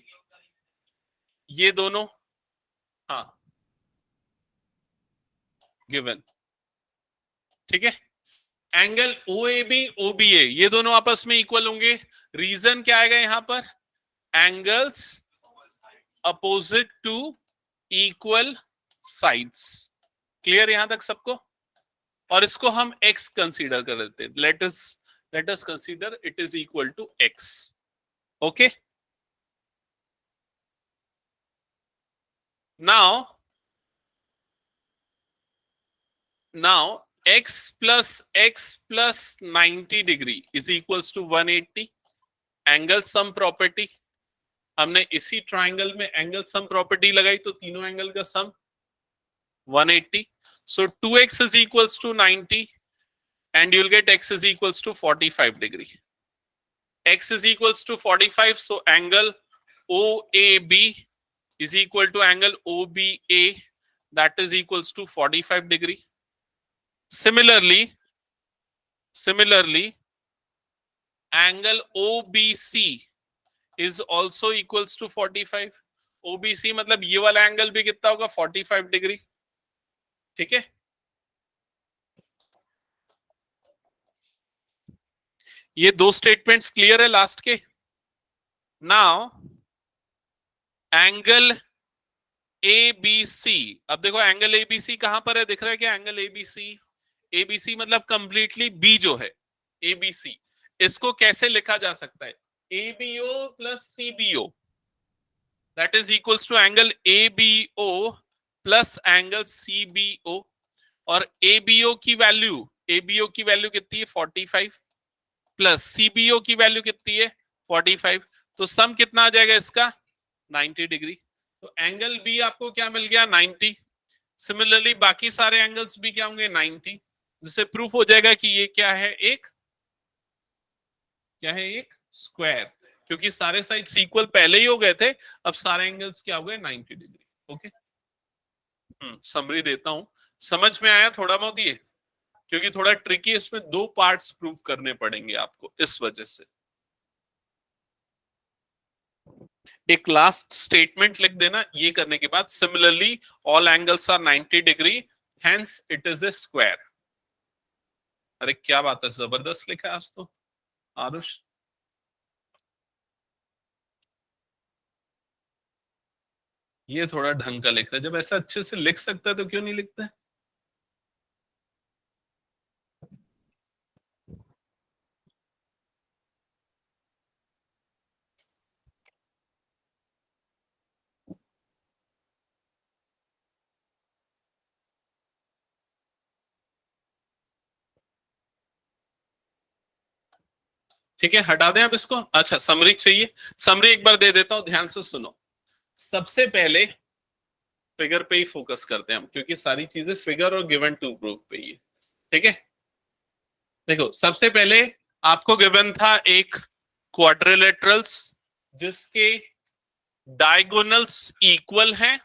ये दोनों, हाँ गिवन, ठीक है। एंगल OAB OBA ये दोनों आपस में इक्वल होंगे। रीजन क्या आएगा यहां पर, angles opposite to equal sides, clear यहां तक सबको? और इसको हम x कंसीडर कर लेते हैं. Let us consider it is equal to x. Okay, now x plus 90 degree is equals to 180. Angle sum property, हमने इसी ट्राइंगल में एंगल सम प्रॉपर्टी लगाई तो तीनों एंगल का सम 180. So 2x is equals to 90 and you'll get x is equals to 45 degree. X is equals to 45, so angle OAB is equal to angle OBA, that is equals to 45 degree. Similarly, angle OBC is also equals to 45. OBC मतलब ये वाला angle भी कितना होगा? 45 degree. ठीक है, ये दो स्टेटमेंट्स क्लियर है लास्ट के. नाउ एंगल ABC, अब देखो एंगल ABC कहां पर है, दिख रहा है क्या? एंगल ABC मतलब कंप्लीटली B जो है ABC, इसको कैसे लिखा जा सकता है? ABO plus CBO, that is equals to angle ABO plus angle CBO. और ABO की वैल्यू कितनी है? 45 प्लस CBO की वैल्यू कितनी है? 45. तो सम कितना आ जाएगा इसका? 90 डिग्री. तो एंगल B आपको क्या मिल गया? 90. सिमिलरली बाकी सारे एंगल्स भी क्या होंगे? 90, जिससे प्रूफ हो जाएगा कि ये क्या है? एक स्क्वायर, क्योंकि सारे साइड्स इक्वल पहले ही हो गए थे, अब सारे एंगल्स क्या हो गए? 90 डिग्री. ओके, समरी देता हूं, समझ में आया थोड़ा बहुत ये? क्योंकि थोड़ा ट्रिकी है, इसमें दो पार्ट्स प्रूव करने पड़ेंगे आपको, इस वजह से. एक लास्ट स्टेटमेंट लिख देना ये करने के बाद. Similarly all angles are 90 degree, hence it is a square. अरे क्या बात है, जबरदस्त लिखा है आज तो आरुष. ये थोड़ा ढंग का लिख रहा है, जब ऐसा अच्छे से लिख सकता है तो क्यों नहीं लिखता है? ठीक है, हटा दें अब इसको. अच्छा, समरी चाहिए, समरी एक बार दे देता हूं, ध्यान से सुनो. सबसे पहले फिगर पे ही फोकस करते हैं हम, क्योंकि सारी चीजें फिगर और गिवन टू प्रूफ पे ही है. ठीक है, देखो सबसे पहले आपको गिवन था एक क्वाड्रिलेटरल्स जिसके डायगोनल्स इक्वल हैं,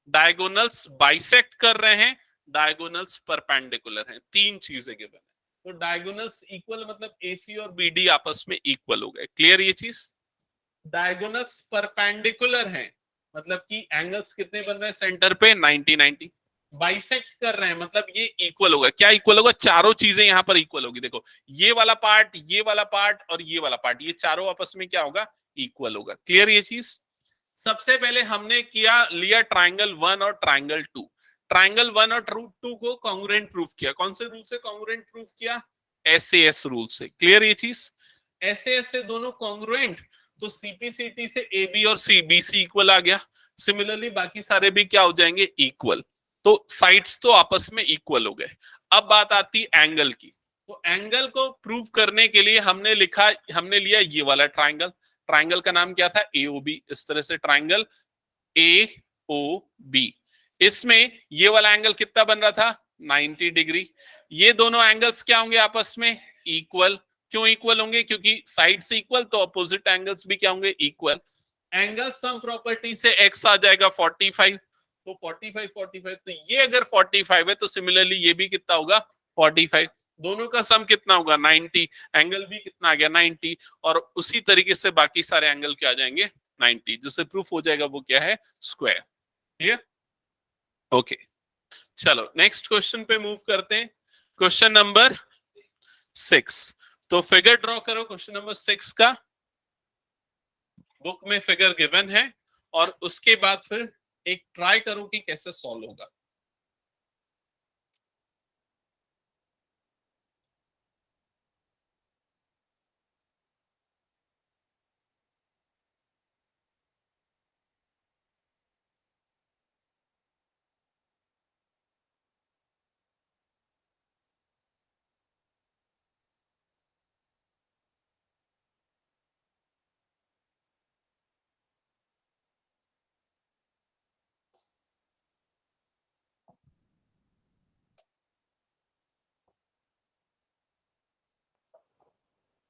डायगोनल्स बाइसेक्ट कर रहे हैं, डायगोनल्स परपेंडिकुलर हैं. तीन चीजें गिवन है. तो डायगोनल्स इक्वल मतलब AC और BD आपस में इक्वल हो गए. क्लियर ये चीज? डायगोनल्स परपेंडिकुलर हैं मतलब कि एंगल्स कितने बन रहे हैं सेंटर पे? 90 90. बाइसेक्ट कर रहे हैं मतलब ये इक्वल होगा. क्या इक्वल होगा? चारों चीजें यहां पर इक्वल होगी. देखो ये वाला पार्ट, ये वाला पार्ट और ये वाला पार्ट, ये चारों आपस में क्या होगा? इक्वल होगा. क्लियर ये चीज? सबसे पहले हमने लिया ट्राइंगल 1 और ट्राइंगल 2. ट्राइंगल 1 और 2 को कॉन्ग्रुएंट प्रूफ किया. कौन से रूल से कॉन्ग्रुएंट प्रूफ किया? SAS रूल से. क्लियर ये चीज? SAS से दोनों कॉन्ग्रुएंट, तो CPCT से AB और CBC इक्वल आ गया. सिमिलरली बाकी सारे भी क्या हो जाएंगे? इक्वल. तो साइड्स तो आपस में इक्वल हो गए. अब बात आती एंगल की. तो एंगल को प्रूव करने के लिए हमने लिया ये वाला ट्राइंगल. ट्राइंगल का नाम क्या था? AOB. इस तरह से ट्राइंगल AOB. इसमें ये वाला एंगल कितना बन रहा था? 90 डिग्री. ये दोनों एंगल्स क्या होंगे आपस में? इक्वल. क्यों इक्वल होंगे? क्योंकि साइड से इक्वल तो अपोजिट एंगल्स भी क्या होंगे? इक्वल. एंगल सम प्रॉपर्टी से x आ जाएगा 45. तो 45 तो ये अगर 45 है तो सिमिलरली ये भी कितना होगा? 45. दोनों का सम कितना होगा? 90. एंगल भी कितना आ गया? 90. और उसी तरीके से बाकी सारे एंगल क्या आ जाएंगे? 90, जिससे प्रूफ हो जाएगा वो क्या है? स्क्वायर. क्लियर? ओके, चलो नेक्स्ट क्वेश्चन पे मूव करते हैं. Question number 6. तो फिगर ड्रॉ करो क्वेश्चन नंबर 6 का. बुक में फिगर गिवन है और उसके बाद फिर एक ट्राई करो कि कैसे सॉल्व होगा.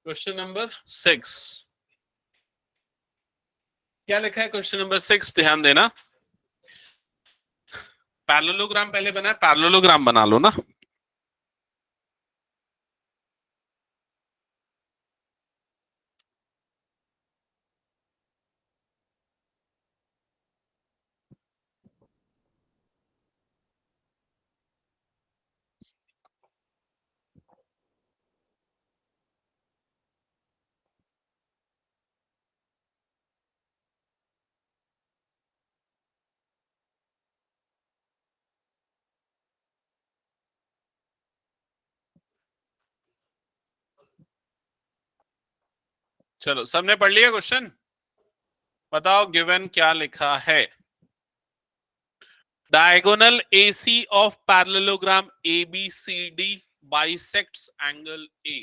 क्वेश्चन नंबर 6 क्या लिखा है? क्वेश्चन नंबर 6 ध्यान देना। पैरेललोग्राम पहले बना है, पैरेललोग्राम बना लो ना। चलो, सबने पढ़ लिया क्वेश्चन? बताओ गिवन क्या लिखा है। Diagonal AC of parallelogram ABCD bisects angle A।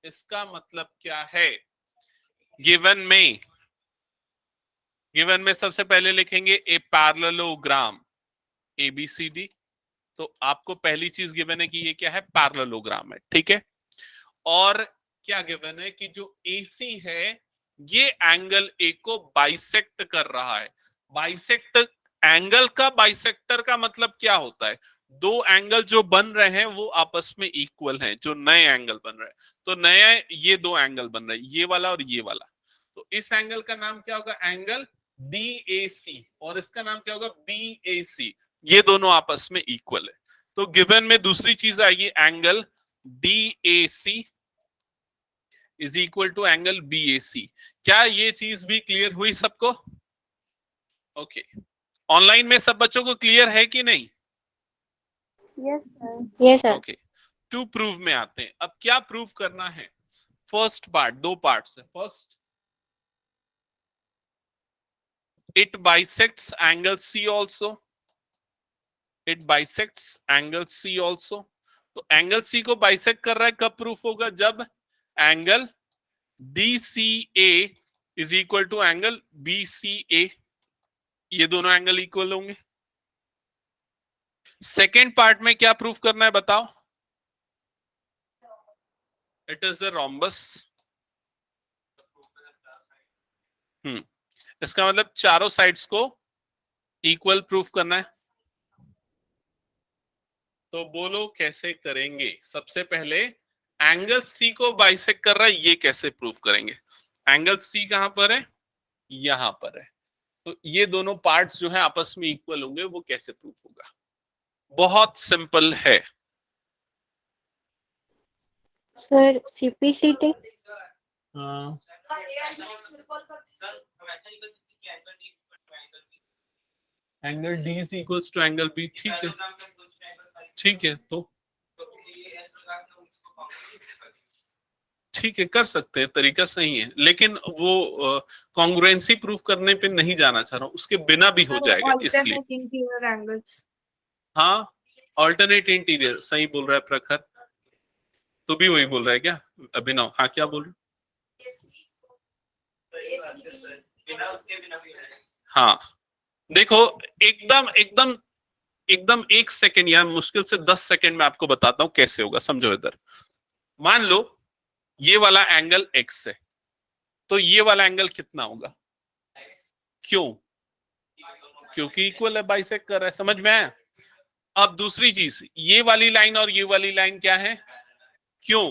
इसका मतलब क्या है? गिवन में सबसे पहले लिखेंगे ए पैरेललोग्राम ABCD। तो आपको पहली चीज गिवन है कि ये क्या है? पैरेललोग्राम है, ठीक है। और क्या गिवन है कि जो AC है ये एंगल A को बाइसेक्ट कर रहा है। बाइसेक्ट एंगल का, बाइसेक्टर का मतलब क्या होता है? दो एंगल जो बन रहे हैं वो आपस में इक्वल हैं, जो नए एंगल बन रहे हैं। तो नया ये दो एंगल बन रहे हैं, ये वाला और ये वाला। तो इस एंगल का नाम क्या होगा? Angle DAC। और इसका नाम क्या होगा? BAC। ये दोनों आपस में इक्वल है। तो गिवन में दूसरी चीज आएगी, angle DAC is equal to angle BAC। क्या ये चीज भी क्लियर हुई सबको? ओके। ऑनलाइन में सब बच्चों को क्लियर है कि नहीं? Yes, sir. Yes, sir. Okay. To prove में आते हैं। अब क्या प्रूव करना है? फर्स्ट पार्ट, दो पार्ट्स है। First, it bisects angle C also. It bisects angle C also. तो एंगल C को बाइसेक्ट कर रहा है, कब प्रूफ होगा? जब angle DCA is equal to angle BCA। ये दोनों एंगल इक्वल होंगे। सेकेंड पार्ट में क्या प्रूफ करना है बताओ? It is a rhombus. इसका मतलब चारों साइड्स को इक्वल प्रूफ करना है। तो बोलो कैसे करेंगे? सबसे पहले एंगल C को बाइसेक्ट कर रहा है, ये कैसे प्रूफ करेंगे? एंगल C कहां पर है? यहां पर है। तो ये दोनों पार्ट्स जो है आपस में इक्वल होंगे, वो कैसे प्रूफ होगा? बहुत सिंपल है। Sir, CPCT. Angle D is equals to angle B। ठीक है, ठीक है। तो ठीक है, कर सकते हैं, तरीका सही है। लेकिन वो कॉन्ग्रुएंसी प्रूफ करने पे नहीं जाना चाह रहा हूं, उसके बिना भी हो जाएगा इसलिए। Alternate interior angles. हाँ, ऑल्टरनेट इंटीरियर, सही बोल रहा है प्रखर। तो भी वही बोल रहा है क्या अभिनव? हाँ, क्या बोल रहे? हाँ, देखो, एकदम एकदम एकदम 1 सेकेंड या मुश्किल से 10 सेकेंड में आपको बताता हूं कैसे होगा। समझो इधर, मान लो ये वाला एंगल X है, तो ये वाला एंगल कितना होगा? क्यों? क्योंकि इक्वल है, बाइसेक्ट कर रहा है। समझ में आया? अब दूसरी चीज, ये वाली लाइन और ये वाली लाइन क्या है? क्यों?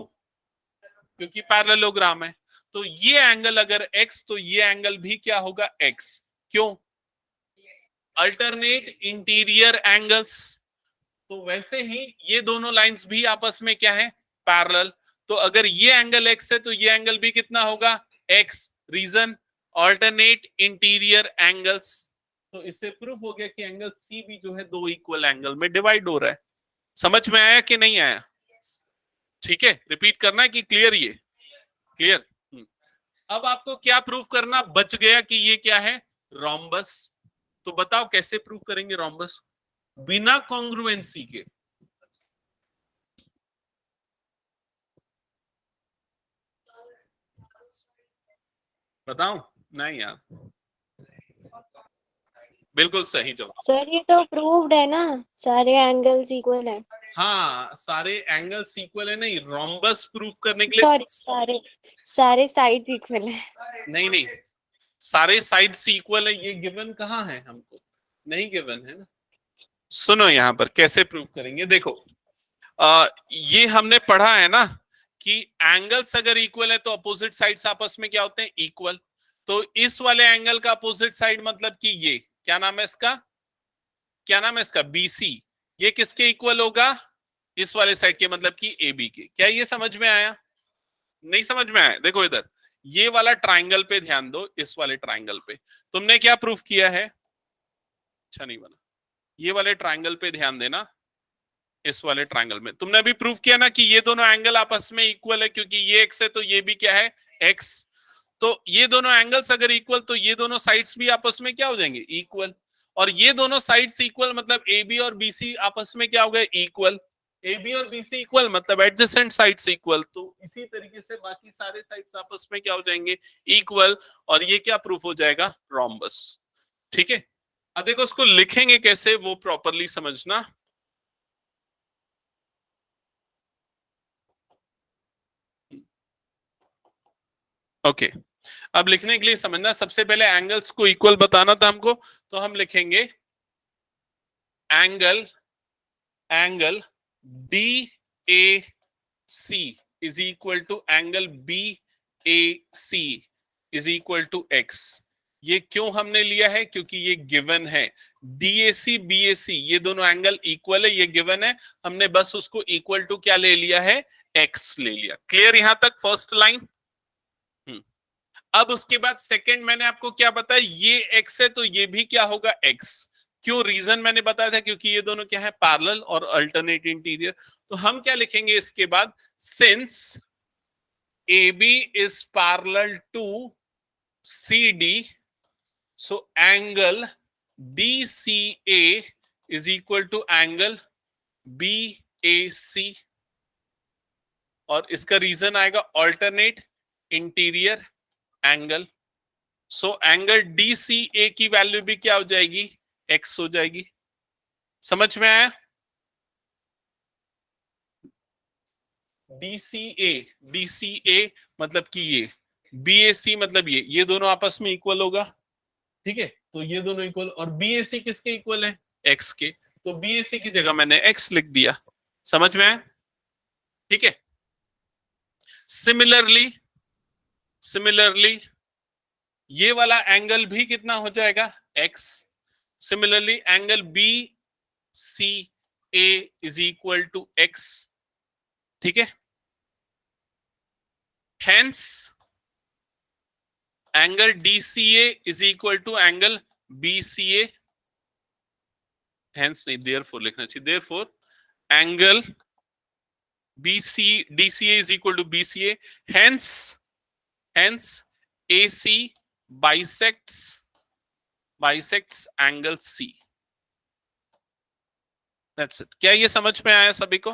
क्योंकि पैरेललोग्राम है। तो ये एंगल अगर X, तो ये एंगल भी क्या होगा? X। क्यों? Alternate interior angles. तो वैसे ही ये दोनों लाइंस भी आपस में क्या है? पैरेलल। तो अगर ये एंगल X है तो ये एंगल भी कितना होगा? X। Reason, alternate interior angles. तो इससे प्रूफ हो गया कि एंगल C भी जो है दो इक्वल एंगल में डिवाइड हो रहा है। समझ में आया कि नहीं आया? ठीक है, रिपीट करना है कि क्लियर? ये क्लियर। अब आपको क्या प्रूफ करना बच गया कि ये क्या है? रोम्बस। तो बताओ कैसे प्रूफ करेंगे रोम्बस बिना कॉन्ग्रुएंसी के? बताओ। नहीं यार, बिल्कुल सही जवाब। सर ये तो प्रूव्ड है ना, सारे एंगल्स इक्वल है। हाँ, सारे एंगल्स इक्वल है। नहीं, रोम्बस प्रूफ करने के लिए सॉरी, सारे सारे साइड इक्वल है। नहीं नहीं, सारे साइड्स इक्वल है ये गिवन कहाँ है? हमको नहीं गिवन है ना। सुनो यहाँ पर कैसे प्रूव करेंगे, देखो ये हमने पढ़ा है ना कि एंगल्स अगर इक्वल है तो अपोजिट साइड्स आपस में क्या होते हैं? इक्वल। तो इस वाले एंगल का अपोजिट साइड मतलब कि ये क्या नाम है इसका? क्या नाम है इसका? बीसी। ये किसके इक्वल होगा? इस वाले साइड के, मतलब कि AB के। क्या ये समझ में आया? नहीं समझ में आया? देखो इधर ये वाला ट्राइंगल पे ध्यान दो, इस वाले ट्राइंगल पे तुमने क्या प्रूफ किया है? अच्छा नहीं बना। ये वाले ट्राइंगल पे ध्यान देना, इस वाले ट्राइंगल में तुमने अभी प्रूफ किया ना कि ये दोनों एंगल आपस में इक्वल है, क्योंकि ये एक्स है तो ये भी क्या है? एक्स। तो ये दोनों एंगल्स अगर इक्वल तो ये दोनों साइड्स भी आपस में क्या हो जाएंगे? इक्वल। और ये दोनों साइड्स इक्वल मतलब AB और BC आपस में क्या हो गए? इक्वल। AB और BC इक्वल मतलब एडजेसेंट साइड्स इक्वल। तो इसी तरीके से बाकी सारे साइड्स आपस में क्या हो जाएंगे? इक्वल। और ये क्या प्रूफ हो जाएगा? रोम्बस। ठीक है, अब देखो उसको लिखेंगे कैसे वो प्रॉपरली समझना। ओके, अब लिखने के लिए समझना, सबसे पहले एंगल्स को इक्वल बताना था हमको, तो हम लिखेंगे angle angle DAC is equal to angle BAC is equal to x। ये क्यों हमने लिया है? क्योंकि ये गिवन है। DAC BAC ये दोनों एंगल इक्वल है, ये गिवन है, हमने बस उसको इक्वल टू क्या ले लिया है? x ले लिया। क्लियर यहां तक फर्स्ट लाइन? अब उसके बाद सेकंड मैंने आपको क्या बताया? ये x है तो ये भी क्या होगा? x। क्यों? रीजन मैंने बताया था क्योंकि ये दोनों क्या है? पैरेलल और अल्टरनेट इंटीरियर। तो हम क्या लिखेंगे इसके बाद? Since AB is parallel to CD, so angle DCA is equal to angle BAC। और इसका रीजन आएगा alternate interior angle. So angle DCA की वैल्यू भी क्या हो जाएगी? x हो जाएगी। समझ में आया? DCA मतलब कि ये, BAC मतलब ये दोनों आपस में इक्वल होगा। ठीक है, तो ये दोनों इक्वल, और BAC किसके इक्वल है? x के। तो BAC की जगह मैंने x लिख दिया। समझ में आया? ठीक है, सिमिलरली ये वाला एंगल भी कितना हो जाएगा? x। Similarly angle BCA is equal to x। ठीक है, hence angle DCA is equal to angle BCA। Hence नहीं, देयरफॉर लिखना चाहिए। Therefore angle DCA is equal to BCA. Hence AC bisects angle C. That's it. क्या ये समझ में आया सभी को?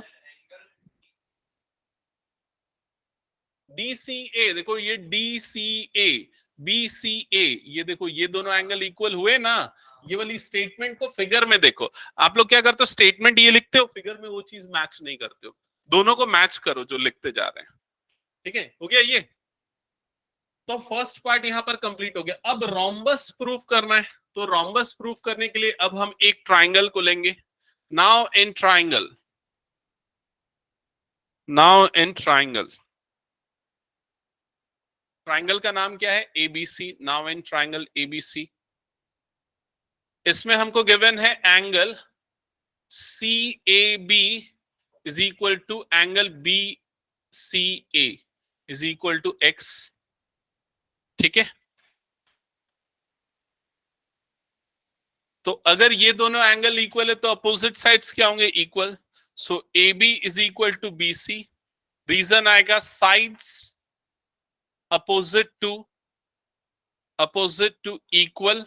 DCA देखो, ये DCA BCA, ये देखो ये दोनों एंगल इक्वल हुए ना। ये वाली स्टेटमेंट को फिगर में देखो। आप लोग क्या करते हो? स्टेटमेंट ये लिखते हो, फिगर में वो चीज मैच नहीं करते हो। दोनों को मैच करो जो लिखते जा रहे हैं। ठीक है, हो गया ये। तो फर्स्ट पार्ट यहां पर कंप्लीट हो गया। अब रोम्बस प्रूफ करना है, तो रोम्बस प्रूफ करने के लिए अब हम एक ट्राइंगल को लेंगे। नाउ इन ट्राइंगल ट्राइंगल का नाम क्या है? ABC। Now in triangle ABC, इसमें हमको गिवन है angle CAB is equal to angle BCA is equal to x। ठीक है, तो अगर ये दोनों एंगल इक्वल है तो अपोजिट साइड्स क्या होंगे? Equal. So AB is equal to BC। Reason आएगा sides opposite to equal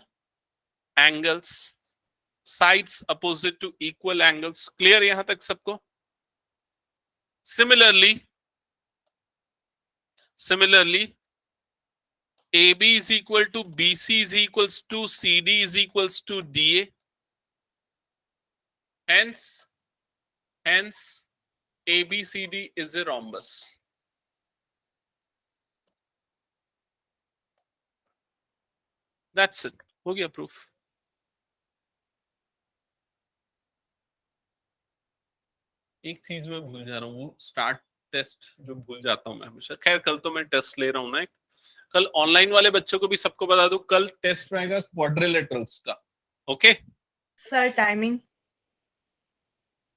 angles. Sides opposite to equal angles. Clear यहां तक सबको? Similarly AB is equal to BC is equals to CD is equals to DA. Hence ABCD is a rhombus. That's it, हो गया proof. एक चीज मैं भूल जा रहा हूँ, वो स्टार्ट टेस्ट जो भूल जाता हूँ मैं हमेशा। खैर कल तो मैं टेस्ट ले रहा हूँ ना एक, कल ऑनलाइन वाले बच्चों को भी सबको बता दूं, कल टेस्ट रहेगा क्वाड्रिलेटरल्स का। Okay, sir timing?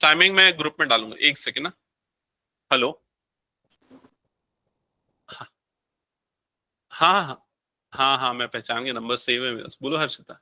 टाइमिंग मैं ग्रुप में डालूंगा, एक सेकेंड ना। हेलो, हाँ हाँ हाँ हाँ, मैं पहचान गया, नंबर सेव है मेरा। बोलो हर्षिता।